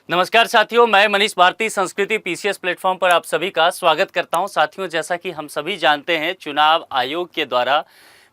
नमस्कार साथियों, मैं मनीष भारती संस्कृति पीसीएस प्लेटफॉर्म पर आप सभी का स्वागत करता हूं। साथियों, जैसा कि हम सभी जानते हैं, चुनाव आयोग के द्वारा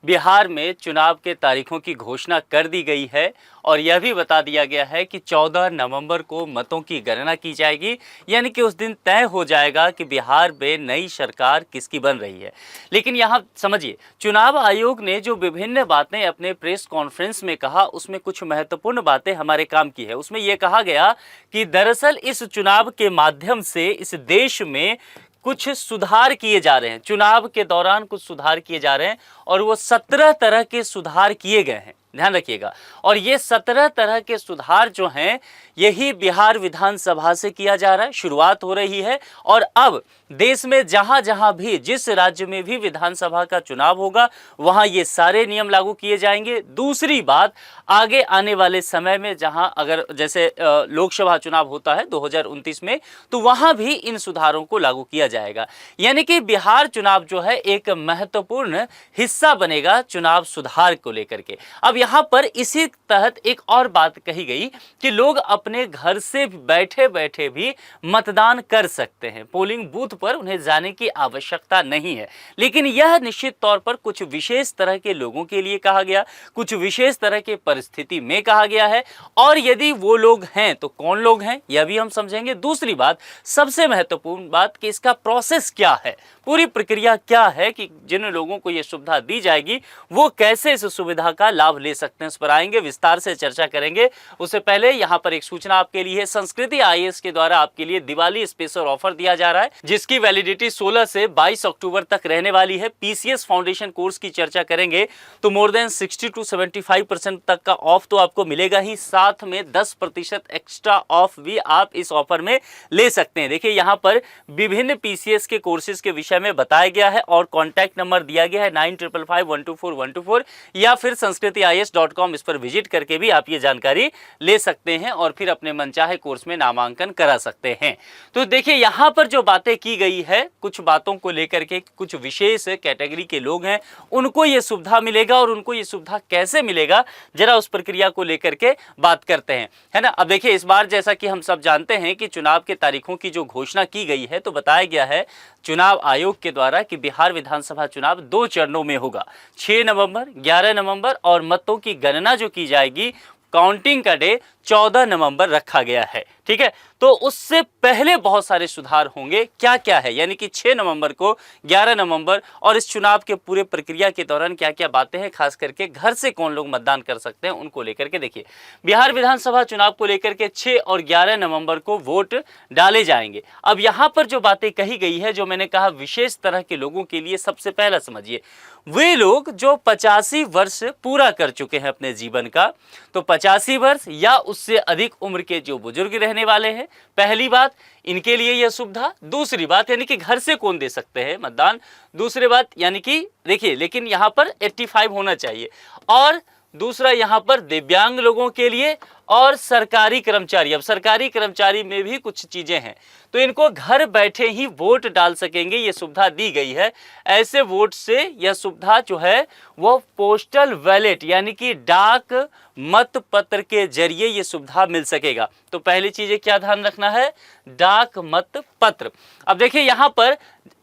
बिहार में चुनाव के तारीखों की घोषणा कर दी गई है और यह भी बता दिया गया है कि 14 नवंबर को मतों की गणना की जाएगी। यानी कि उस दिन तय हो जाएगा कि बिहार में नई सरकार किसकी बन रही है। लेकिन यहाँ समझिए, चुनाव आयोग ने जो विभिन्न बातें अपने प्रेस कॉन्फ्रेंस में कहा, उसमें कुछ महत्वपूर्ण बातें हमारे काम की है। उसमें यह कहा गया कि दरअसल इस चुनाव के माध्यम से इस देश में कुछ सुधार किए जा रहे हैं। चुनाव के दौरान कुछ सुधार किए जा रहे हैं और वो 17 तरह के सुधार किए गए हैं, ध्यान रखिएगा। और ये 17 तरह के सुधार जो हैं, यही बिहार विधानसभा से किया जा रहा है, शुरुआत हो रही है। और अब देश में जहां जहां भी, जिस राज्य में भी विधानसभा का चुनाव होगा, वहां ये सारे नियम लागू किए जाएंगे। दूसरी बात, आगे आने वाले समय में जहां अगर जैसे लोकसभा चुनाव होता है 2029 में, तो वहां भी इन सुधारों को लागू किया जाएगा। यानी कि बिहार चुनाव जो है एक महत्वपूर्ण हिस्सा बनेगा चुनाव सुधार को लेकर के। अब यहाँ पर इसी तहत एक और बात कही गई कि लोग अपने घर से बैठे बैठे भी मतदान कर सकते हैं। पोलिंग बूथ पर उन्हें जाने की आवश्यकता नहीं है। लेकिन यह निश्चित तौर पर कुछ विशेष तरह के लोगों के लिए कहा गया, कुछ विशेष तरह के परिस्थिति में कहा गया है। और यदि वो लोग हैं तो कौन लोग हैं, यह भी हम समझेंगे। दूसरी बात, सबसे महत्वपूर्ण बात, कि इसका प्रोसेस क्या है, पूरी प्रक्रिया क्या है, कि जिन लोगों को यह सुविधा दी जाएगी वो कैसे इस सुविधा का लाभ ले सकते हैं, उस पर आएंगे, विस्तार से चर्चा करेंगे। उससे पहले यहां पर एक सूचना आपके लिए है। संस्कृति आईएएस के द्वारा आपके लिए दिवाली स्पेशल ऑफर दिया जा रहा है, जिसकी वैलिडिटी 16 से 22 अक्टूबर तक रहने वाली है। पीसीएस फाउंडेशन कोर्स की चर्चा करेंगे तो मोर देन 60 to 75% तक का ऑफ तो आपको मिलेगा ही, साथ में 10% एक्स्ट्रा ऑफ भी आप इस ऑफर में ले सकते हैं। देखिए, यहां पर विभिन्न पीसीएस के कोर्सेज के विषय में बताया गया है और कॉन्टैक्ट नंबर दिया गया है 9555124124, या फिर sanskritIAS.com, इस पर विजिट करके भी आप ये जानकारी ले सकते हैं और फिर अपने मनचाहे कोर्स में नामांकन करा सकते हैं। तो देखिए, यहां पर जो बातें की गई है, कुछ बातों को लेकर के, कुछ विशेष कैटेगरी के लोग हैं उनको ये सुविधा मिलेगा, और उनको ये सुविधा कैसे मिलेगा, जरा उस प्रक्रिया को लेकर के बात करते हैं, है ना। अब देखिए, इस बार जैसा कि हम सब जानते हैं कि चुनाव के तारीखों की जो घोषणा की गई है, तो बताया गया है चुनाव आयोग के द्वारा कि बिहार विधानसभा चुनाव 2 चरणों में होगा, 6 नवंबर, 11 नवंबर, और मतों की गणना जो की जाएगी, काउंटिंग का डे 14 नवंबर रखा गया है। ठीक है, तो उससे पहले बहुत सारे सुधार होंगे। क्या क्या है, यानी कि 6 नवंबर को, 11 नवंबर, और इस चुनाव के पूरे प्रक्रिया के दौरान क्या क्या बातें हैं, खास करके घर से कौन लोग मतदान कर सकते हैं, उनको लेकर के देखिए। बिहार विधानसभा चुनाव को लेकर के 6 और 11 नवंबर को वोट डाले जाएंगे। अब यहां पर जो बातें कही गई है, जो मैंने कहा विशेष तरह के लोगों के लिए, सबसे पहला समझिए, वे लोग जो 85 वर्ष पूरा कर चुके हैं अपने जीवन का, तो 85 वर्ष या उससे अधिक उम्र के जो बुजुर्ग रहने वाले हैं, पहली बात, इनके लिए यह सुविधा। दूसरी बात, यानी कि घर से कौन दे सकते हैं मतदान। दूसरी बात, यानी कि देखिए, लेकिन यहां पर 85 होना चाहिए। और दूसरा, यहां पर दिव्यांग लोगों के लिए और सरकारी कर्मचारी। अब सरकारी कर्मचारी में भी कुछ चीजें हैं, तो इनको घर बैठे ही वोट डाल सकेंगे, ये सुविधा दी गई है। ऐसे वोट से यह सुविधा जो है वो पोस्टल बैलेट, यानी कि डाक मत पत्र के जरिए ये सुविधा मिल सकेगा। तो पहली चीज क्या ध्यान रखना है, डाक मत पत्र। अब देखिए, यहां पर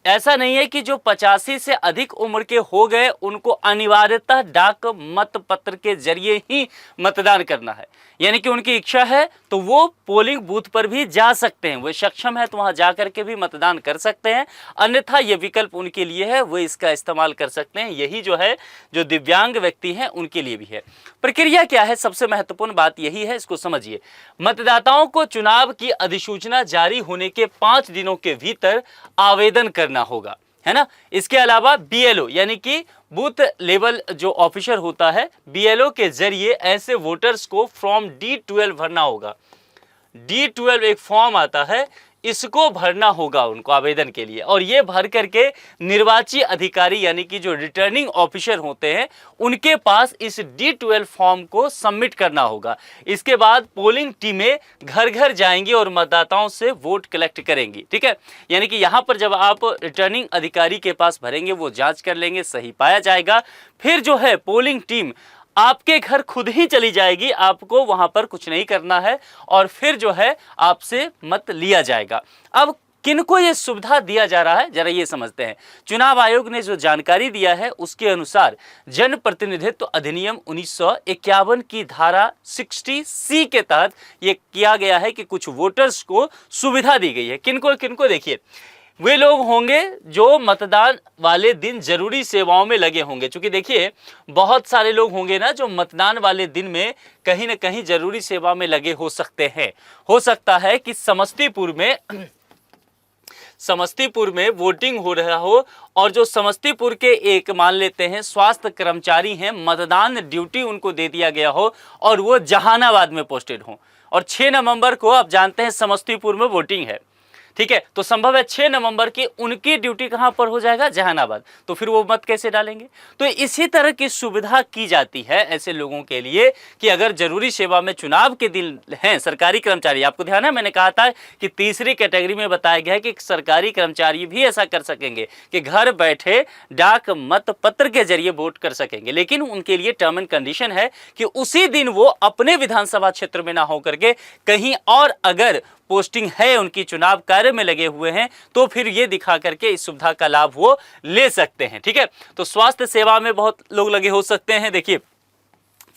ऐसा नहीं है कि जो 85 से अधिक उम्र के हो गए उनको अनिवार्यतः डाक मत पत्र के जरिए ही मतदान करना है। यानी कि उनकी इच्छा है तो वो पोलिंग बूथ पर भी जा सकते हैं, वो सक्षम है तो वहां जाकर के भी मतदान कर सकते हैं। अन्यथा ये विकल्प उनके लिए है, वो इसका इस्तेमाल कर सकते हैं। यही जो है, जो दिव्यांग व्यक्ति हैं उनके लिए भी है। प्रक्रिया क्या है, सबसे महत्वपूर्ण बात यही है, इसको समझिए। मतदाताओं को चुनाव की अधिसूचना जारी होने के 5 दिनों के भीतर आवेदन करना होगा, है ना। इसके अलावा बीएलओ, यानी कि बूथ लेवल जो ऑफिसर होता है, बीएलओ के जरिए ऐसे वोटर्स को फॉर्म D12 भरना होगा। D12 एक फॉर्म आता है, इसको भरना होगा उनको आवेदन के लिए, और ये भर करके निर्वाची अधिकारी, यानी कि जो रिटर्निंग ऑफिसर होते हैं, उनके पास इस D12 फॉर्म को सबमिट करना होगा। इसके बाद पोलिंग टीमें घर घर जाएंगी और मतदाताओं से वोट कलेक्ट करेंगी। ठीक है, यानी कि यहाँ पर जब आप रिटर्निंग अधिकारी के पास भरेंगे, वो जांच कर लेंगे, सही पाया जाएगा। फिर जो है पोलिंग टीम आपके घर खुद ही चली जाएगी, आपको वहां पर कुछ नहीं करना है और फिर जो है आपसे मत लिया जाएगा। अब किनको ये सुविधा दिया जा रहा है, जरा ये समझते हैं। चुनाव आयोग ने जो जानकारी दिया है उसके अनुसार जनप्रतिनिधित्व अधिनियम 1951 की धारा 60C के तहत ये किया गया है कि कुछ वोटर्स को सुविधा दी गई है। किनको किनको, देखिए वे लोग होंगे जो मतदान वाले दिन जरूरी सेवाओं में लगे होंगे। क्योंकि देखिए बहुत सारे लोग होंगे ना जो मतदान वाले दिन में कहीं ना कहीं जरूरी सेवा में लगे हो सकते हैं। हो सकता है कि समस्तीपुर में वोटिंग हो रहा हो और जो समस्तीपुर के एक मान लेते हैं स्वास्थ्य कर्मचारी हैं, मतदान ड्यूटी उनको दे दिया गया हो और वो जहानाबाद में पोस्टेड हो और 6 नवंबर को आप जानते हैं समस्तीपुर में वोटिंग है, ठीक है, तो संभव है 6 नवंबर की उनकी ड्यूटी कहां पर हो जाएगा, जहानाबाद, तो फिर वो मत कैसे डालेंगे। तो इसी तरह की सुविधा की जाती है ऐसे लोगों के लिए कि अगर जरूरी सेवा में चुनाव के दिन हैं सरकारी कर्मचारी, आपको ध्यान है मैंने कहा था कि तीसरी कैटेगरी में बताया गया है कि सरकारी कर्मचारी भी ऐसा कर सकेंगे कि घर बैठे डाक मत पत्र के जरिए वोट कर सकेंगे, लेकिन उनके लिए टर्म एंड कंडीशन है कि उसी दिन वो अपने विधानसभा क्षेत्र में ना होकर के कहीं और अगर पोस्टिंग है उनकी चुनाव कार्य में लगे हुए हैं तो फिर ये दिखा करके इस सुविधा का लाभ वो ले सकते हैं, ठीक है। तो स्वास्थ्य सेवा में बहुत लोग लगे हो सकते हैं, देखिए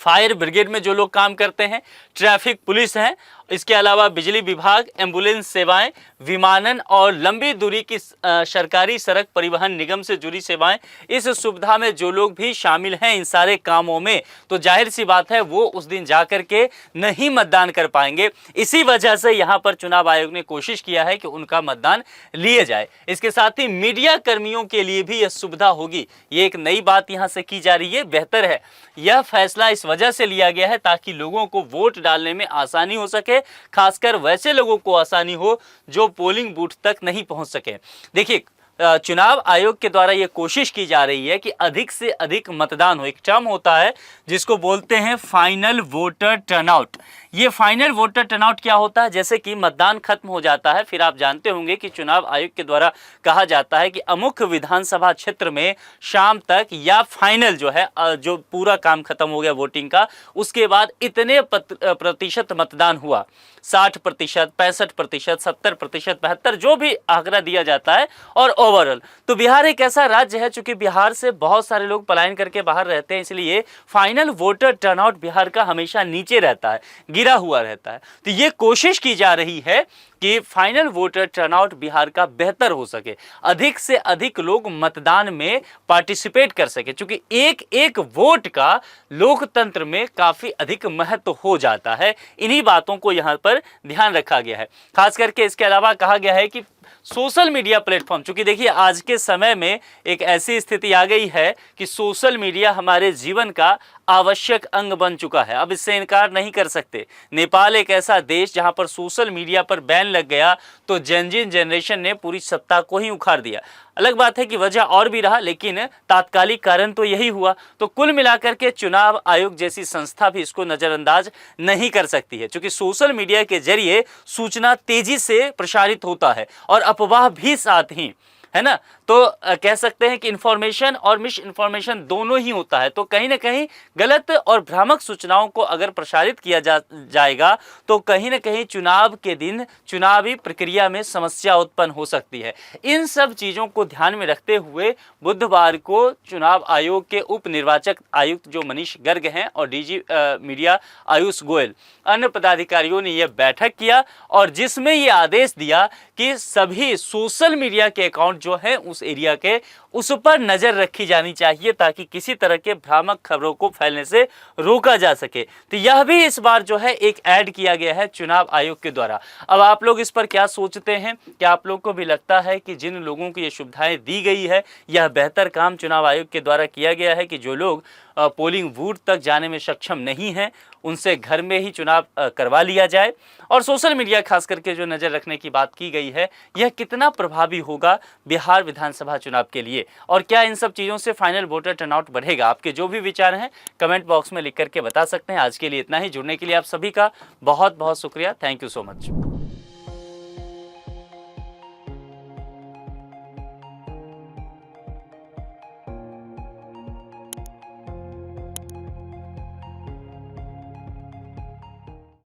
फायर ब्रिगेड में जो लोग काम करते हैं, ट्रैफिक पुलिस हैं, इसके अलावा बिजली विभाग, एम्बुलेंस सेवाएं, विमानन और लंबी दूरी की सरकारी सड़क परिवहन निगम से जुड़ी सेवाएं, इस सुविधा में जो लोग भी शामिल हैं इन सारे कामों में, तो जाहिर सी बात है वो उस दिन जाकर के नहीं मतदान कर पाएंगे। इसी वजह से यहाँ पर चुनाव आयोग ने कोशिश किया है कि उनका मतदान लिए जाए। इसके साथ ही मीडिया कर्मियों के लिए भी यह सुविधा होगी, ये एक नई बात यहाँ से की जा रही है, बेहतर है। यह फैसला इस वजह से लिया गया है ताकि लोगों को वोट डालने में आसानी हो सके, खासकर वैसे लोगों को आसानी हो जो पोलिंग बूथ तक नहीं पहुंच सके। देखिए चुनाव आयोग के द्वारा यह कोशिश की जा रही है कि अधिक से अधिक मतदान हो। एक टर्म होता है जिसको बोलते हैं फाइनल वोटर टर्नआउट। ये फाइनल वोटर टर्नआउट क्या होता है, जैसे कि मतदान खत्म हो जाता है, फिर आप जानते होंगे कि चुनाव आयोग के द्वारा कहा जाता है कि अमुक विधानसभा क्षेत्र में शाम तक या फाइनल जो है जो पूरा काम खत्म हो गया वोटिंग का, उसके बाद इतने प्रतिशत मतदान हुआ, 60%, 65%, 70%, 72%, जो भी आंकड़ा दिया जाता है और ओवरऑल। तो बिहार एक ऐसा राज्य है चूंकि बिहार से बहुत सारे लोग पलायन करके बाहर रहते हैं, इसलिए फाइनल वोटर टर्नआउट बिहार का हमेशा नीचे रहता है, गिरा हुआ रहता है। तो ये कोशिश की जा रही है कि फाइनल वोटर टर्नआउट बिहार का बेहतर हो सके, अधिक से अधिक लोग मतदान में पार्टिसिपेट कर सके, क्योंकि एक एक वोट का लोकतंत्र में काफी अधिक महत्व हो जाता है। इन्हीं बातों को यहाँ पर ध्यान रखा गया है। खास करके इसके अलावा कहा गया है कि सोशल मीडिया प्लेटफॉर्म, चूंकि देखिए आज के समय में एक ऐसी स्थिति आ गई है कि सोशल मीडिया हमारे जीवन का आवश्यक अंग बन चुका है, अब इससे इनकार नहीं कर सकते। नेपाल एक ऐसा देश जहां पर सोशल मीडिया पर बैन लग गया तो जेनजी जनरेशन ने पूरी सत्ता को ही उखाड़ दिया। अलग बात है कि वजह और भी रहा, लेकिन तात्कालिक कारण तो यही हुआ। तो कुल मिलाकर के चुनाव आयोग जैसी संस्था भी इसको नजरअंदाज नहीं कर सकती है, क्योंकि सोशल मीडिया के जरिए सूचना तेजी से प्रसारित होता है और अफवाह भी साथ ही, है ना। तो कह सकते हैं कि इंफॉर्मेशन और मिस इंफॉर्मेशन दोनों ही होता है। तो कहीं ना कहीं गलत और भ्रामक सूचनाओं को अगर प्रसारित किया जाएगा तो कहीं ना कहीं चुनाव के दिन चुनावी प्रक्रिया में समस्या उत्पन्न हो सकती है। इन सब चीज़ों को ध्यान में रखते हुए बुधवार को चुनाव आयोग के उप निर्वाचक आयुक्त जो मनीष गर्ग हैं और डीजी मीडिया आयुष गोयल, अन्य पदाधिकारियों ने यह बैठक किया और जिसमें ये आदेश दिया कि सभी सोशल मीडिया के अकाउंट जो है उस एरिया के, उस पर नजर रखी जानी चाहिए ताकि किसी तरह के भ्रामक खबरों को फैलने से रोका जा सके। तो यह भी इस बार जो है एक ऐड किया गया है चुनाव आयोग के द्वारा। अब आप लोग इस पर क्या सोचते हैं? क्या आप लोग को भी लगता है कि जिन लोगों को ये सुविधाएं दी गई है यह बेहतर काम चुनाव आयोग के द्वारा किया गया है कि जो लोग पोलिंग बूथ तक जाने में सक्षम नहीं हैं उनसे घर में ही चुनाव करवा लिया जाए? और सोशल मीडिया खास करके जो नज़र रखने की बात की गई है यह कितना प्रभावी होगा बिहार विधानसभा चुनाव के लिए, और क्या इन सब चीज़ों से फाइनल वोटर टर्नआउट बढ़ेगा? आपके जो भी विचार हैं कमेंट बॉक्स में लिख करके बता सकते हैं। आज के लिए इतना ही। जुड़ने के लिए आप सभी का बहुत बहुत शुक्रिया। Thank you so much.